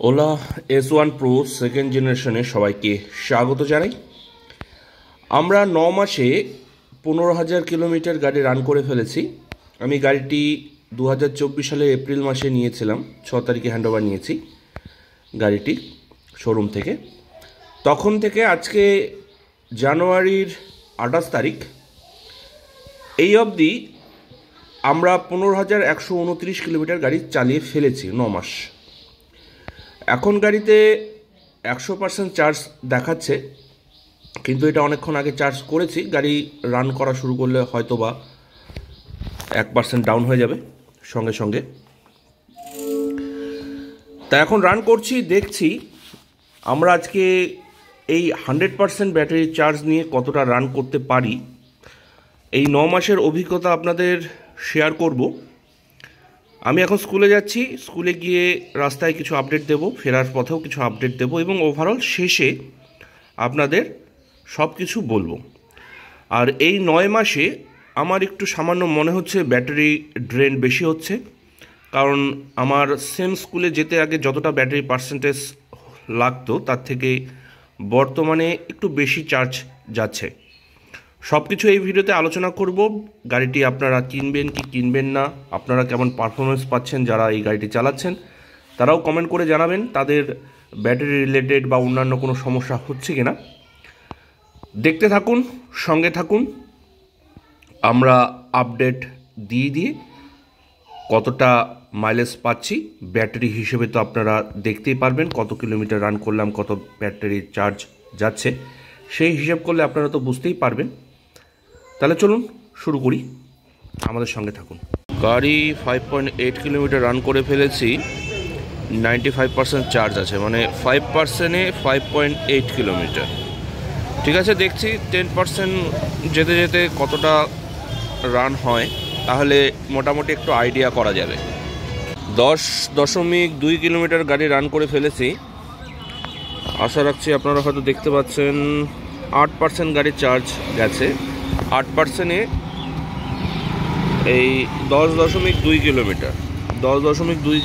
OLA S1 Pro second জেনারেশনে সবাইকে স্বাগত জানাই। আমরা 9 মাসে 15,000 কিলোমিটার গাড়ি রান করে ফেলেছি। আমি গাড়িটি 2024 সালের এপ্রিল মাসে নিয়েছিলাম, 6 তারিখে হ্যান্ডওভার নিয়েছি গাড়িটি শোরুম থেকে। তখন থেকে আজকে জানুয়ারির 28 তারিখ এই অবধি আমরা 15,129 কিলোমিটার গাড়ি চালিয়ে ফেলেছি 9 মাস। এখন গাড়িতে 100% চার্জ দেখাচ্ছে, কিন্তু এটা অনেকক্ষণ আগে চার্জ করেছি। গাড়ি রান করা শুরু করলে হয়তো বা 1% ডাউন হয়ে যাবে সঙ্গে সঙ্গে। তা এখন রান করছি, দেখছি আমরা আজকে এই 100% ব্যাটারি চার্জ নিয়ে কতটা রান করতে পারি। এই 9 মাসের অভিজ্ঞতা আপনাদের শেয়ার করব। আমি এখন স্কুলে যাচ্ছি, স্কুলে গিয়ে রাস্তায় কিছু আপডেট দেব, ফেরার পথেও কিছু আপডেট দেব এবং ওভারঅল শেষে আপনাদের সব কিছু বলবো। আর এই 9 মাসে আমার একটু সামান্য মনে হচ্ছে ব্যাটারি ড্রেন বেশি হচ্ছে, কারণ আমার সেম স্কুলে যেতে আগে যতটা ব্যাটারি পার্সেন্টেজ লাগতো তার থেকে বর্তমানে একটু বেশি চার্জ যাচ্ছে। সব কিছু এই ভিডিওতে আলোচনা করব। গাড়িটি আপনারা কিনবেন কি কিনবেন না, আপনারা কেমন পারফরমেন্স পাচ্ছেন, যারা এই গাড়িটি চালাচ্ছেন তারাও কমেন্ট করে জানাবেন তাদের ব্যাটারি রিলেটেড বা অন্যান্য কোনো সমস্যা হচ্ছে কিনা। দেখতে থাকুন, সঙ্গে থাকুন। আমরা আপডেট দিয়ে কতটা মাইলেজ পাচ্ছি ব্যাটারি হিসেবে তো আপনারা দেখতেই পারবেন, কত কিলোমিটার রান করলাম, কত ব্যাটারি চার্জ যাচ্ছে, সেই হিসাব করলে আপনারা তো বুঝতেই পারবেন। তাহলে চলুন শুরু করি, আমাদের সঙ্গে থাকুন। গাড়ি 5.8 কিলোমিটার রান করে ফেলেছি, 95% চার্জ আছে, মানে 5%-এ 5.8 কিলোমিটার। ঠিক আছে, দেখছি 10% যেতে যেতে কতটা রান হয়, তাহলে মোটামুটি একটু আইডিয়া করা যাবে। 10.2 কিলোমিটার গাড়ি রান করে ফেলেছি। আশা রাখছি আপনারা হয়তো দেখতে পাচ্ছেন 8% গাড়ি চার্জ গেছে। 8%-এ এই 10.2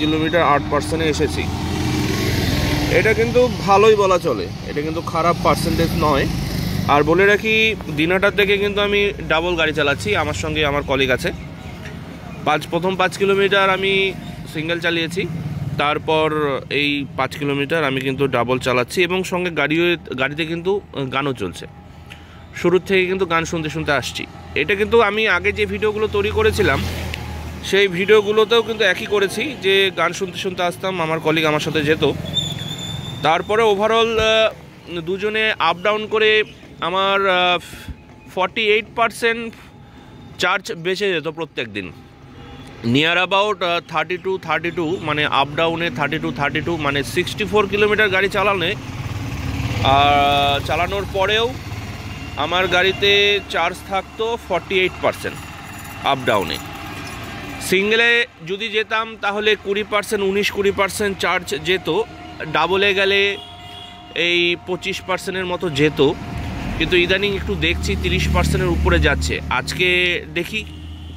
কিলোমিটার 8%-এ এসেছি। এটা কিন্তু ভালোই বলা চলে, এটা কিন্তু খারাপ পার্সেন্টেজ নয়। আর বলে রাখি, দিনাটার থেকে কিন্তু আমি ডাবল গাড়ি চালাচ্ছি, আমার সঙ্গে আমার কলিগ আছে। প্রথম 5 কিলোমিটার আমি সিঙ্গেল চালিয়েছি, তারপর এই 5 কিলোমিটার আমি কিন্তু ডাবল চালাচ্ছি এবং সঙ্গে গাড়িতে কিন্তু গানও চলছে। শুরুর থেকে কিন্তু গান শুনতে শুনতে আসছি। এটা কিন্তু আমি আগে যে ভিডিওগুলো তৈরি করেছিলাম সেই ভিডিওগুলোতেও কিন্তু একই করেছি, যে গান শুনতে শুনতে আসতাম, আমার কলিগ আমার সাথে যেত। তারপরে ওভারঅল দুজনে আপ ডাউন করে আমার 48% চার্জ বেঁচে যেত প্রত্যেক দিন। নিয়ার অ্যাবাউট 32 মানে আপ ডাউনে 32 মানে 64 কিলোমিটার গাড়ি চালানোর পরেও আমার গাড়িতে চার্জ থাকতো 48% আপ ডাউনে। সিঙ্গেলে যদি যেতাম তাহলে 19-20% চার্জ যেত, ডাবলে গেলে এই 25%-এর মতো যেত, কিন্তু ইদানিং একটু দেখছি 30%-এর উপরে যাচ্ছে। আজকে দেখি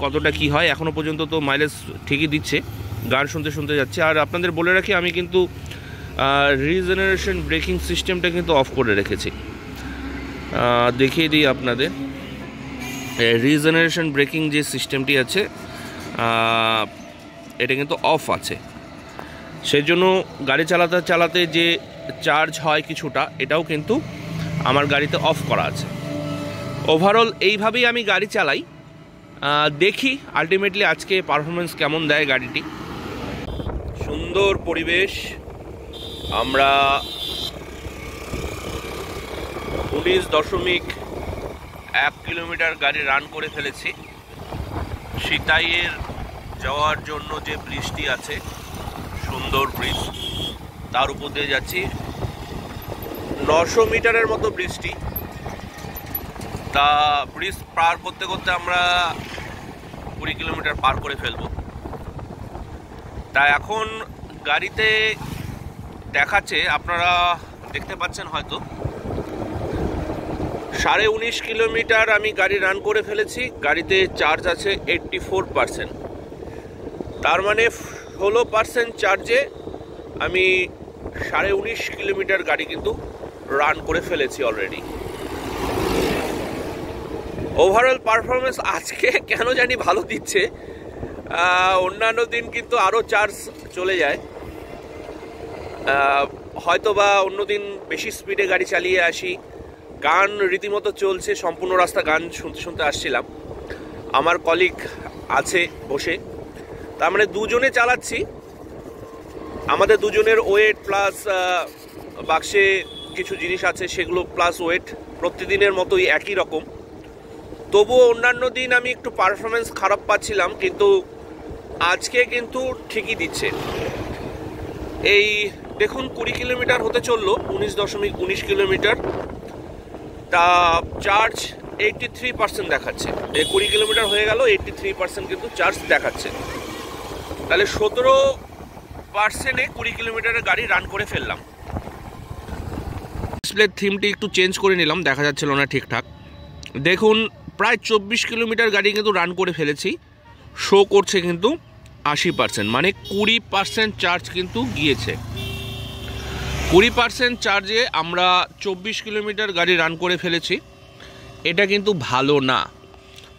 কতটা কি হয়। এখনও পর্যন্ত তো মাইলেজ ঠিকই দিচ্ছে, গান শুনতে শুনতে যাচ্ছে। আর আপনাদের বলে রাখি, আমি কিন্তু রিজেনারেশন ব্রেকিং সিস্টেমটা কিন্তু অফ করে রেখেছি। দেখিয়ে দিই আপনাদের, রিজেনারেশন ব্রেকিং যে সিস্টেমটি আছে এটা কিন্তু অফ আছে। সেই জন্য গাড়ি চালাতে চালাতে যে চার্জ হয় কিছুটা, এটাও কিন্তু আমার গাড়িতে অফ করা আছে। ওভারঅল এইভাবেই আমি গাড়ি চালাই, দেখি আলটিমেটলি আজকে পারফরমেন্স কেমন দেয় গাড়িটি। সুন্দর পরিবেশ। আমরা 19.1 কিলোমিটার গাড়ি রান করে ফেলেছি। সিতাইয়ের যাওয়ার জন্য যে ব্রিজটি আছে, সুন্দর ব্রিজ, তার উপর দিয়ে যাচ্ছি। 900 মিটারের মতো ব্রিজটি। তা ব্রিজ পার করতে করতে আমরা 20 কিলোমিটার পার করে ফেলবো। তা এখন গাড়িতে দেখাচ্ছে, আপনারা দেখতে পাচ্ছেন হয়তো, 19.5 কিলোমিটার আমি গাড়ি রান করে ফেলেছি। গাড়িতে চার্জ আছে 84%, তার মানে 16% চার্জে আমি 19.5 কিলোমিটার গাড়ি কিন্তু রান করে ফেলেছি অলরেডি। ওভারঅল পারফরমেন্স আজকে কেন জানি ভালো দিচ্ছে, অন্যান্য দিন কিন্তু আরও চার্জ চলে যায়, হয়তো বা অন্যদিন বেশি স্পিডে গাড়ি চালিয়ে আসি। গান রীতিমতো চলছে, সম্পূর্ণ রাস্তা গান শুনতে শুনতে আসছিলাম, আমার কলিগ আছে বসে, তার মানে দুজনে চালাচ্ছি। আমাদের দুজনের ওয়েট প্লাস বাক্সে কিছু জিনিস আছে সেগুলো প্লাস ওয়েট প্রতিদিনের মতোই একই রকম। তবুও অন্যান্য দিন আমি একটু পারফরমেন্স খারাপ পাচ্ছিলাম, কিন্তু আজকে কিন্তু ঠিকই দিচ্ছে। এই দেখুন 20 কিলোমিটার হতে চললো, 19.19 কিলোমিটার, তা চার্জ 83% দেখাচ্ছে। এই 20 কিলোমিটার হয়ে গেল, 83% কিন্তু চার্জ দেখাচ্ছে। তাহলে 17% 20 কিলোমিটারের গাড়ি রান করে ফেললাম। ডিসপ্লের থিমটি একটু চেঞ্জ করে নিলাম, দেখা যাচ্ছিল না ঠিকঠাক। দেখুন প্রায় 24 কিলোমিটার গাড়ি কিন্তু রান করে ফেলেছি, শো করছে কিন্তু 80%, মানে 20% চার্জ কিন্তু গিয়েছে। 20% চার্জে আমরা 24 কিলোমিটার গাড়ি রান করে ফেলেছি, এটা কিন্তু ভালো না।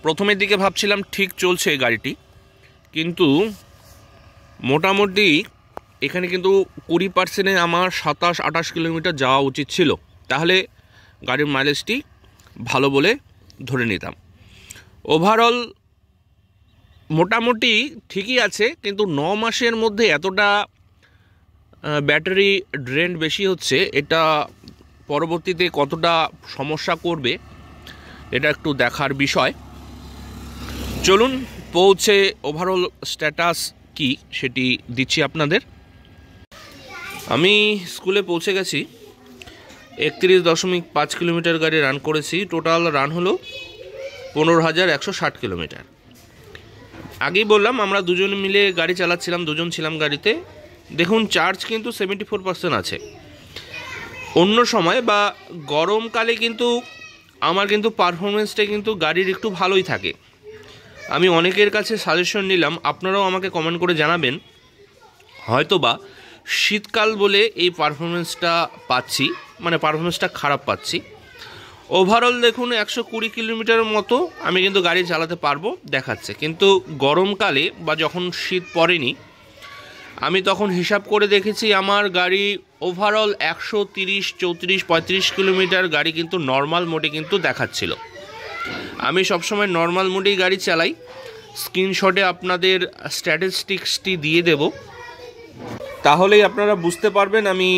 প্রথমের দিকে ভাবছিলাম ঠিক চলছে গাড়িটি, কিন্তু মোটামুটি এখানে কিন্তু 20%-এ আমার 27-28 কিলোমিটার যাওয়া উচিত ছিল, তাহলে গাড়ির মাইলেজটি ভালো বলে ধরে নিতাম। ওভারঅল মোটামুটি ঠিকই আছে, কিন্তু 9 মাসের মধ্যে এতটা ব্যাটারি ড্রেন বেশি হচ্ছে, এটা পরবর্তীতে কতটা সমস্যা করবে এটা একটু দেখার বিষয়। চলুন পৌঁছে ওভারঅল স্ট্যাটাস কি সেটি দিচ্ছি আপনাদের। আমি স্কুলে পৌঁছে গেছি, 31.5 কিলোমিটার গাড়ি রান করেছি, টোটাল রান হলো 15,160 কিলোমিটার। আগেই বললাম আমরা দুজন মিলে গাড়ি চালাচ্ছিলাম, দুজন ছিলাম গাড়িতে। দেখুন চার্জ কিন্তু 74% আছে। অন্য সময় বা গরমকালে কিন্তু আমার কিন্তু পারফরমেন্সটা কিন্তু গাড়ির একটু ভালোই থাকে। আমি অনেকের কাছে সাজেশন নিলাম, আপনারাও আমাকে কমেন্ট করে জানাবেন, হয়তো বা শীতকাল বলে এই পারফরমেন্সটা পাচ্ছি, মানে পারফরমেন্সটা খারাপ পাচ্ছি। ওভারঅল দেখুন 120 কিলোমিটারের মতো আমি কিন্তু গাড়ি চালাতে পারবো দেখাচ্ছে, কিন্তু গরমকালে বা যখন শীত পড়েনি আমি তখন হিসাব করে দেখেছি আমার গাড়ি ওভারঅল 130, 34, 35 কিলোমিটার গাড়ি কিন্তু নর্মাল মোডে কিন্তু দেখাচ্ছিল। আমি সবসময় নর্মাল মোডেই গাড়ি চালাই, স্ক্রিনশটে আপনাদের স্ট্যাটিস্টিক্সটি দিয়ে দেব, তাহলেই আপনারা বুঝতে পারবেন আমি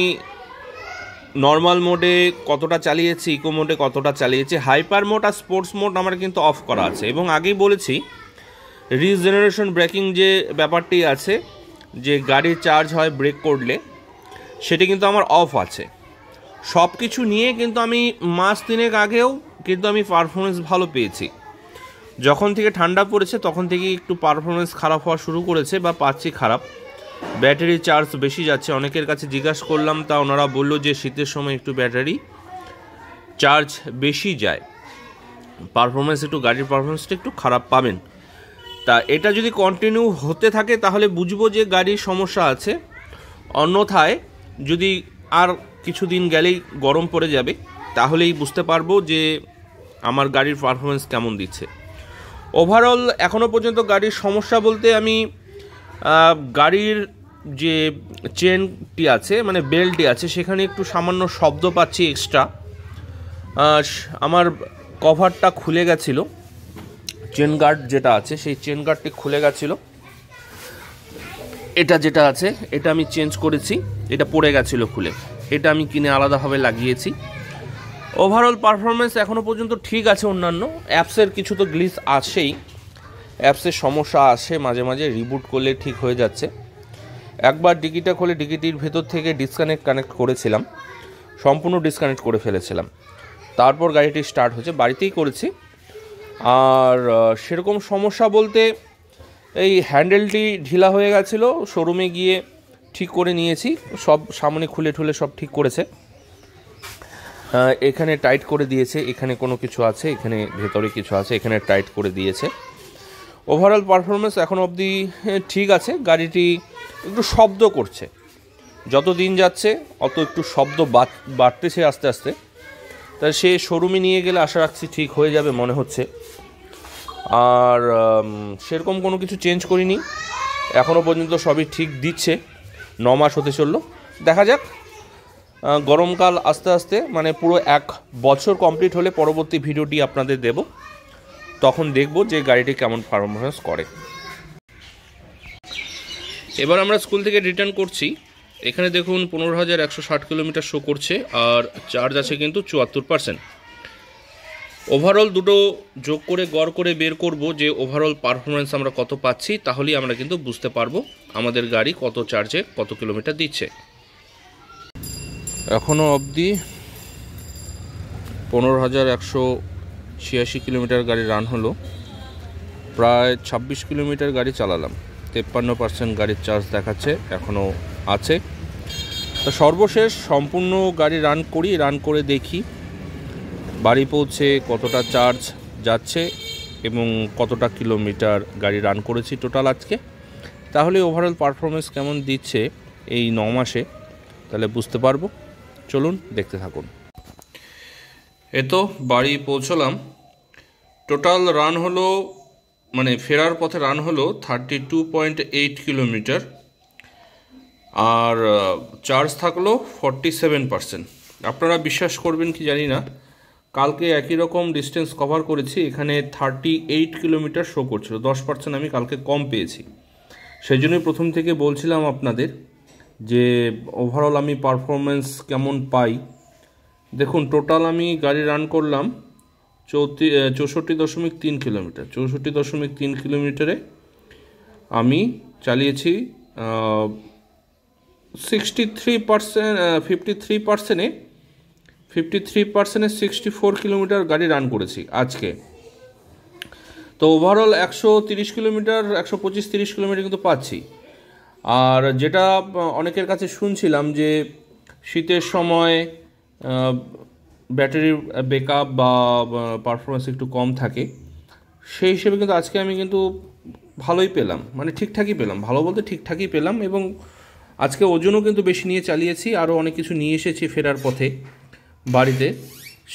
নর্মাল মোডে কতটা চালিয়েছি, ইকো মোডে কতটা চালিয়েছি। হাইপার মোড আর স্পোর্টস মোড আমার কিন্তু অফ করা আছে, এবং আগেই বলেছি রিজেনারেশন ব্রেকিং যে ব্যাপারটি আছে, যে গাড়ি চার্জ হয় ব্রেক করলে, সেটি কিন্তু আমার অফ আছে। সব কিছু নিয়ে কিন্তু আমি মাস 3 আগেও কিন্তু আমি পারফরমেন্স ভালো পেয়েছি। যখন থেকে ঠান্ডা পড়েছে তখন থেকে একটু পারফরমেন্স খারাপ হওয়া শুরু করেছে, বা পাচ্ছি খারাপ। ব্যাটারি চার্জ বেশি যাচ্ছে, অনেকের কাছে জিজ্ঞাসা করলাম, তা ওনারা বললো যে শীতের সময় একটু ব্যাটারি চার্জ বেশি যায়, পারফরমেন্স একটু গাড়ির পারফরমেন্সটা একটু খারাপ পাবেন। তা এটা যদি কন্টিনিউ হতে থাকে তাহলে বুঝবো যে গাড়ির সমস্যা আছে, অন্যথায় যদি আর কিছুদিন গেলেই গরম পড়ে যাবে তাহলেই বুঝতে পারবো যে আমার গাড়ির পারফরমেন্স কেমন দিচ্ছে। ওভারঅল এখনও পর্যন্ত গাড়ির সমস্যা বলতে আমি গাড়ির যে চেনটি আছে, মানে বেল্টটি আছে, সেখানে একটু সামান্য শব্দ পাচ্ছি এক্সট্রা। আমার কভারটা খুলে গেছিলো, চেন গার্ড যেটা আছে সেই চেন গার্ডটি খুলে গেছিলো, এটা যেটা আছে এটা আমি চেঞ্জ করেছি, এটা পড়ে গেছিলো খুলে, এটা আমি কিনে আলাদাভাবে লাগিয়েছি। ওভারঅল পারফরমেন্স এখনও পর্যন্ত ঠিক আছে। অন্যান্য অ্যাপসের কিছু তো গ্লিচ আসেই, অ্যাপসের সমস্যা আসে মাঝে মাঝে, রিবুট করলে ঠিক হয়ে যাচ্ছে। একবার ডিকিটা খুলে ডিকিটির ভেতর থেকে কানেক্ট করেছিলাম, সম্পূর্ণ ডিসকানেক্ট করে ফেলেছিলাম, তারপর গাড়িটি স্টার্ট হয়েছে, বাড়িতেই করেছি। আর সেরকম সমস্যা বলতে এই হ্যান্ডেলটি ঢিলা হয়ে গেছিলো, শোরুমে গিয়ে ঠিক করে নিয়েছি, সব সামনে খুলে ঠুলে সব ঠিক করেছে, এখানে টাইট করে দিয়েছে, এখানে কোনো কিছু আছে, এখানে ভেতরে কিছু আছে, এখানে টাইট করে দিয়েছে। ওভারঅল পারফরমেন্স এখন অবধি ঠিক আছে। গাড়িটি একটু শব্দ করছে, যত দিন যাচ্ছে অত একটু শব্দ বাড়তেছে আস্তে আস্তে। তাই সে শোরুমে নিয়ে গেলে আশা রাখছি ঠিক হয়ে যাবে মনে হচ্ছে। আর সেরকম কোনো কিছু চেঞ্জ করিনি এখনও পর্যন্ত, সবই ঠিক দিচ্ছে। 9 মাস হতে চললো, দেখা যাক। গরমকাল আস্তে আস্তে মানে পুরো 1 বছর কমপ্লিট হলে পরবর্তী ভিডিওটি আপনাদের দেব, তখন দেখব যে গাড়িটি কেমন পারফরমেন্স করে। এবার আমরা স্কুল থেকে রিটার্ন করছি। এখানে দেখুন 15,160 কিলোমিটার শো করছে, আর চার্জ আছে কিন্তু 74%। ওভারঅল দুটো যোগ করে গড় করে বের করব যে ওভারঅল পারফরমেন্স আমরা কত পাচ্ছি, তাহলেই আমরা কিন্তু বুঝতে পারবো আমাদের গাড়ি কত চার্জে কত কিলোমিটার দিচ্ছে। এখনও অবধি 15,186 কিলোমিটার গাড়ি রান হলো, প্রায় 26 কিলোমিটার গাড়ি চালালাম, 53% গাড়ির চার্জ দেখাচ্ছে, এখনও আছে। তো সর্বশেষ সম্পূর্ণ গাড়ি রান করে দেখি বাড়ি পৌঁছে কতটা চার্জ যাচ্ছে এবং কতটা কিলোমিটার গাড়ি রান করেছি টোটাল আজকে, তাহলে ওভারঅল পারফরমেন্স কেমন দিচ্ছে এই 9 মাসে তাহলে বুঝতে পারবো। চলুন দেখতে থাকুন। তো বাড়ি পৌঁছলাম, টোটাল রান হলো মানে ফেরার পথে রান হলো 32.8 কিলোমিটার, আর চার্জ থাকলো 47%। আপনারা বিশ্বাস করবেন কি জানি না, কালকে একই রকম ডিস্টেন্স কভার করেছি, এখানে 38 কিলোমিটার শো করছিল, 10% আমি কালকে কম পেয়েছি। সেই জন্যই প্রথম থেকে বলছিলাম আপনাদের যে ওভারঅল আমি পারফরমেন্স কেমন পাই। দেখুন টোটাল আমি গাড়ি রান করলাম 64.3 কিলোমিটার। 64.3 কিলোমিটারে আমি চালিয়েছি 53%, 64 কিলোমিটার গাড়ি রান করেছি আজকে। তো ওভারঅল 130 কিলোমিটার, 125-30 কিলোমিটার কিন্তু পাচ্ছি। আর যেটা অনেকের কাছে শুনছিলাম যে শীতের সময় ব্যাটারির ব্যাকআপ বা পারফরমেন্স একটু কম থাকে, সেই হিসেবে কিন্তু আজকে আমি কিন্তু ভালোই পেলাম, মানে ঠিকঠাকই পেলাম, ভালো বলতে ঠিকঠাকই পেলাম। এবং আজকে ওজনও কিন্তু বেশি নিয়ে চালিয়েছি, আরও অনেক কিছু নিয়ে এসেছি ফেরার পথে বাড়িতে,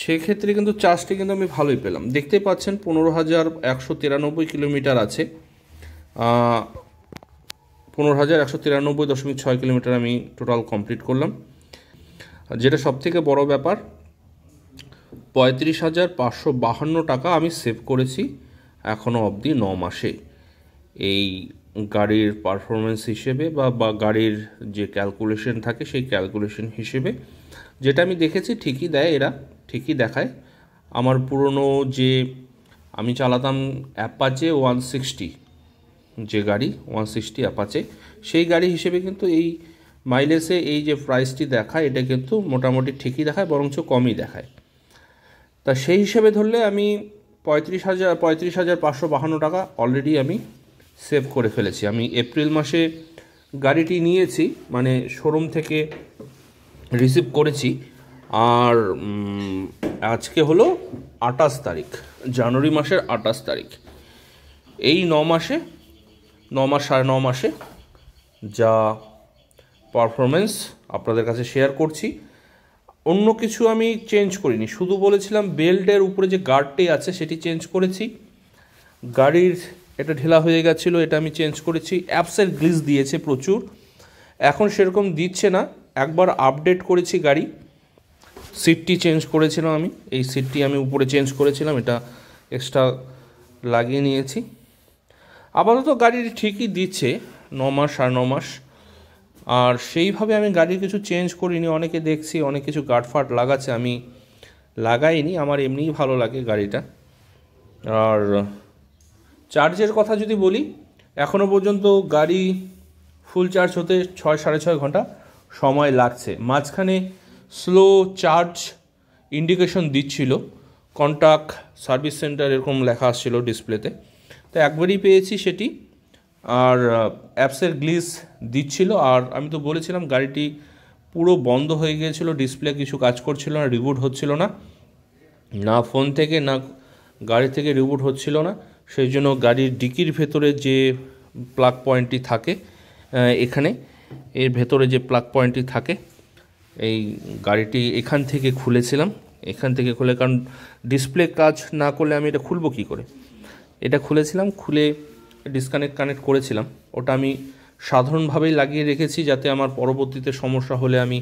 সেক্ষেত্রে কিন্তু চার্জটি কিন্তু আমি ভালোই পেলাম। দেখতে পাচ্ছেন 15,193 কিলোমিটার আছে, 15,193.6 কিলোমিটার আমি টোটাল কমপ্লিট করলাম। যেটা সবথেকে বড় ব্যাপার, 35,552 টাকা আমি সেভ করেছি এখনও অবধি 9 মাসে এই গাড়ির পারফরমেন্স হিসেবে বা গাড়ির যে ক্যালকুলেশন থাকে সেই ক্যালকুলেশন হিসেবে যেটা আমি দেখেছি ঠিকই দেয়, এরা ঠিকই দেখায়। আমার পুরনো যে আমি চালাতাম অ্যাপাচে 160, যে গাড়ি 160 অ্যাপাচে, সেই গাড়ি হিসেবে কিন্তু এই মাইলেজে এই যে প্রাইসটি দেখায় এটা কিন্তু মোটামুটি ঠিকই দেখায়, বরঞ্চ কমই দেখায়। তা সেই হিসেবে ধরলে আমি 35,552 টাকা অলরেডি আমি সেভ করে ফেলেছি। আমি এপ্রিল মাসে গাড়িটি নিয়েছি, মানে শোরুম থেকে রিসিভ করেছি, আর আজকে হলো 28 তারিখ, জানুয়ারি মাসের 28 তারিখ। এই 9 মাসে 9 মাস 9.5 মাসে যা পারফরমেন্স আপনাদের কাছে শেয়ার করছি। অন্য কিছু আমি চেঞ্জ করিনি, শুধু বলেছিলাম বেল্টের উপরে যে গার্ডটি আছে সেটি চেঞ্জ করেছি, গাড়ির এটা ঢিলা হয়ে গেছিলো এটা আমি চেঞ্জ করেছি, অ্যাপসের গ্লিজ দিয়েছে প্রচুর, এখন সেরকম দিচ্ছে না। একবার আপডেট করেছি গাড়ি, সিটটি চেঞ্জ করেছিলাম আমি, এই সিটটি আমি উপরে চেঞ্জ করেছিলাম, এটা এক্সট্রা লাগিয়ে নিয়েছি। আপাতত গাড়ির ঠিকই দিচ্ছে 9 মাস 9.5 মাস, আর সেইভাবে আমি গাড়ির কিছু চেঞ্জ করিনি। অনেকে দেখছি অনেক কিছু গার্ডফাট লাগাচ্ছে, আমি লাগাইনি, আমার এমনিই ভালো লাগে গাড়িটা। আর চার্জের কথা যদি বলি, এখনও পর্যন্ত গাড়ি ফুল চার্জ হতে 6-6.5 ঘন্টা সময় লাগছে। মাঝখানে স্লো চার্জ ইন্ডিকেশন দিচ্ছিল, কন্টাক্ট সার্ভিস সেন্টার এরকম লেখা আসছিল ডিসপ্লেতে, তো একবারই পেয়েছি সেটি। আর অ্যাপসের গ্লিজ দিচ্ছিল, আর আমি তো বলেছিলাম গাড়িটি পুরো বন্ধ হয়ে গিয়েছিল, ডিসপ্লে কিছু কাজ করছিল না, রিবুট হচ্ছিল না, না ফোন থেকে না গাড়ি থেকে রিবুট হচ্ছিল না। সেই জন্য গাড়ির ডিকির ভেতরে যে প্লাগ পয়েন্টটি থাকে এখানে, এর ভেতরে যে প্লাগ পয়েন্টটি থাকে, এই গাড়িটি এখান থেকে খুলেছিলাম, এখান থেকে খুলে, কারণ ডিসপ্লে কাজ না করলে আমি এটা খুলবো কী করে। এটা খুলেছিলাম, খুলে কানেক্ট করেছিলাম। ওটা আমি সাধারণভাবেই লাগিয়ে রেখেছি যাতে আমার পরবর্তীতে সমস্যা হলে আমি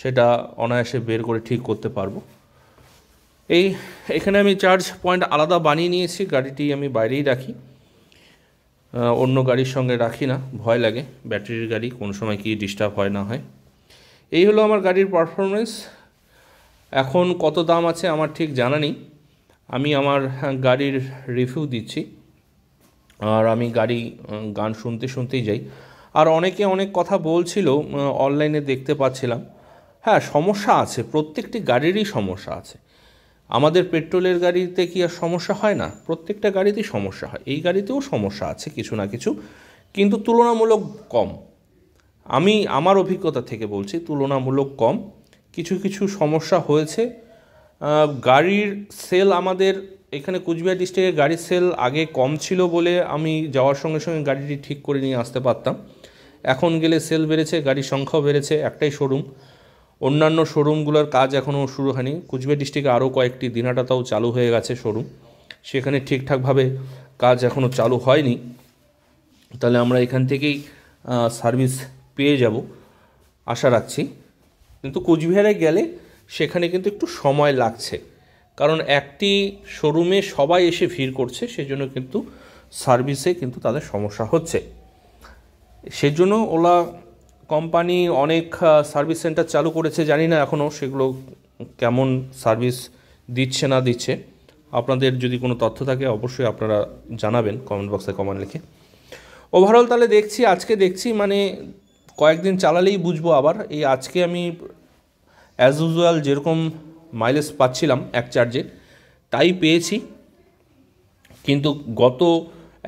সেটা অনায়াসে বের করে ঠিক করতে পারবো। এখানে আমি চার্জ পয়েন্ট আলাদা বানিয়ে নিয়েছি, গাড়িটি আমি বাইরেই রাখি, অন্য গাড়ির সঙ্গে রাখি না, ভয় লাগে, ব্যাটারির গাড়ি কোন সময় কি ডিস্টার্ব হয় না হয়। এই হলো আমার গাড়ির পারফরমেন্স। এখন কত দাম আছে আমার ঠিক জানা নেই, আমি আমার গাড়ির রিভিউ দিচ্ছি, আর আমি গান শুনতেই যাই। আর অনেকে অনেক কথা বলছিল, অনলাইনে দেখতে পাচ্ছিলাম। হ্যাঁ, সমস্যা আছে, প্রত্যেকটি গাড়িরই সমস্যা আছে। আমাদের পেট্রোলের গাড়িতে কি আর সমস্যা হয় না? প্রত্যেকটা গাড়িতেই সমস্যা হয়, এই গাড়িতেও সমস্যা আছে কিছু না কিছু, কিন্তু তুলনামূলক কম। আমি আমার অভিজ্ঞতা থেকে বলছি তুলনামূলক কম। কিছু কিছু সমস্যা হয়েছে। গাড়ির সেল আমাদের এখানে কুচবিহার ডিস্ট্রিক্টে গাড়ির সেল আগে কম ছিল বলে আমি যাওয়ার সঙ্গে সঙ্গে গাড়িটি ঠিক করে নিয়ে আসতে পারতাম। এখন গেলে সেল বেড়েছে, গাড়ির সংখ্যাও বেড়েছে, একটাই শোরুম, অন্যান্য শোরুমগুলোর কাজ এখনও শুরু হয়নি। কুচবিহার ডিস্ট্রিক্টে আরও কয়েকটি দিনহাটাতেও চালু হয়ে গেছে শোরুম, সেখানে ঠিকঠাকভাবে কাজ এখনও চালু হয়নি। তাহলে আমরা এখান থেকেই সার্ভিস পেয়ে যাব আশা রাখছি। কিন্তু কুচবিহারে গেলে সেখানে কিন্তু একটু সময় লাগছে, কারণ একটি শোরুমে সবাই এসে ভিড় করছে, সেজন্য কিন্তু সার্ভিসে কিন্তু তাদের সমস্যা হচ্ছে। সেজন্য ওলা কোম্পানি অনেক সার্ভিস সেন্টার চালু করেছে, জানি না এখনও সেগুলো কেমন সার্ভিস দিচ্ছে না দিচ্ছে। আপনাদের যদি কোনো তথ্য থাকে অবশ্যই আপনারা জানাবেন কমেন্ট বক্সে কমেন্ট লিখে। ওভারঅল তাহলে আজকে দেখছি মানে কয়েকদিন চালালেই বুঝবো আবার। এই আজকে আমি অ্যাজ ইউজুয়াল যেরকম মাইলেজ পাচ্ছিলাম এক চার্জে তাই পেয়েছি, কিন্তু গত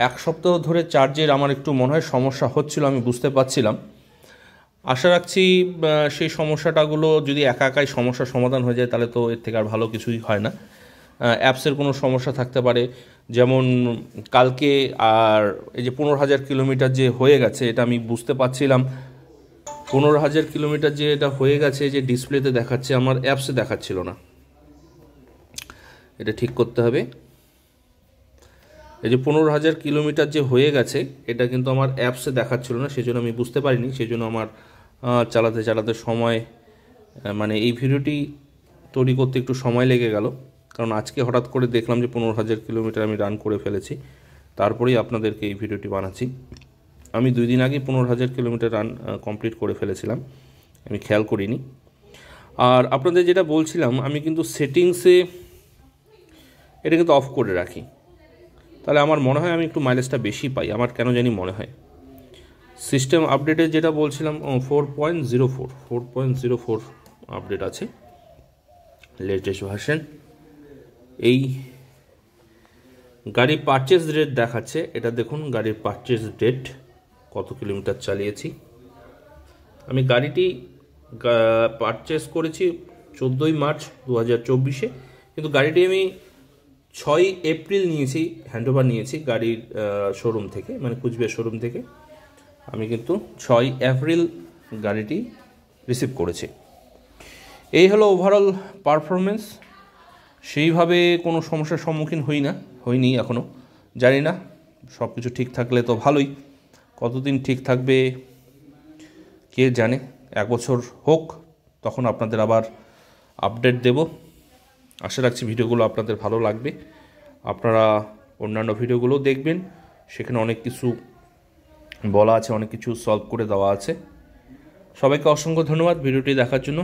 এক সপ্তাহ ধরে চার্জের আমার একটু মনে হয় সমস্যা হচ্ছিল, আমি বুঝতে পারছিলাম। আশা রাখছি সেই সমস্যাটাগুলো যদি একাই সমস্যার সমাধান হয়ে যায় তাহলে তো এর থেকে আর ভালো কিছুই হয় না। অ্যাপসের কোনো সমস্যা থাকতে পারে, যেমন কালকে আর এই যে 15,000 কিলোমিটার যে হয়ে গেছে, এটা আমি বুঝতে পারছিলাম 15,000 কিলোমিটার যে এটা হয়ে গেছে, যে ডিসপ্লেতে দেখাচ্ছে আমার অ্যাপসে দেখাচ্ছিল না, এটা ঠিক করতে হবে। এই যে 15,000 কিলোমিটার যে হয়ে গেছে এটা কিন্তু আমার অ্যাপসে দেখাচ্ছিল না, সেজন্য আমি বুঝতে পারিনি, সেজন্য আমার চালাতে সময়, মানে এই ভিডিওটি তৈরি করতে একটু সময় লেগে গেল, কারণ আজকে হঠাৎ করে দেখলাম যে 15,000 কিলোমিটার আমি রান করে ফেলেছি, তারপরেই আপনাদেরকে এই ভিডিওটি বানাচ্ছি। আমি 2 দিন আগে 15,000 কিলোমিটার রান কমপ্লিট করে ফেলেছিলাম, আমি খেয়াল করিনি। আর আপনাদের যেটা বলছিলাম, আমি কিন্তু সেটিংসে এটা কিন্তু অফ করে রাখি, তাহলে আমার মনে হয় আমি একটু মাইলেজটা বেশি পাই, আমার কেন জানি মনে হয়। সিস্টেম আপডেটে যেটা বলছিলাম 4.04 আপডেট আছে, লেটেস্ট ভার্সন। এই গাড়ি পারচেজ রেট দেখাচ্ছে, এটা দেখুন গাড়ির পারচেজ রেট, কত কিলোমিটার চালিয়েছি। আমি গাড়িটি পারচেজ করেছি 14ই মার্চ 2024, কিন্তু গাড়িটি আমি 6ই এপ্রিল নিয়েছি, হ্যান্ডওভার নিয়েছি গাড়ির শোরুম থেকে, মানে কুচবিহার শোরুম থেকে। আমি কিন্তু 6ই এপ্রিল গাড়িটি রিসিভ করেছি। এই হলো ওভারঅল পারফরমেন্স। সেইভাবে কোনো সমস্যার সম্মুখীন হইনি এখনও, জানি না, সব কিছু ঠিক থাকলে তো ভালোই, কতদিন ঠিক থাকবে কে জানে। 1 বছর হোক, তখন আপনাদের আবার আপডেট দেব। আশা রাখছি ভিডিওগুলো আপনাদের ভালো লাগবে, আপনারা অন্যান্য ভিডিওগুলোও দেখবেন, সেখানে অনেক কিছু বলা আছে, অনেক কিছু সলভ করে দেওয়া আছে। সবাইকে অসংখ্য ধন্যবাদ ভিডিওটি দেখার জন্য।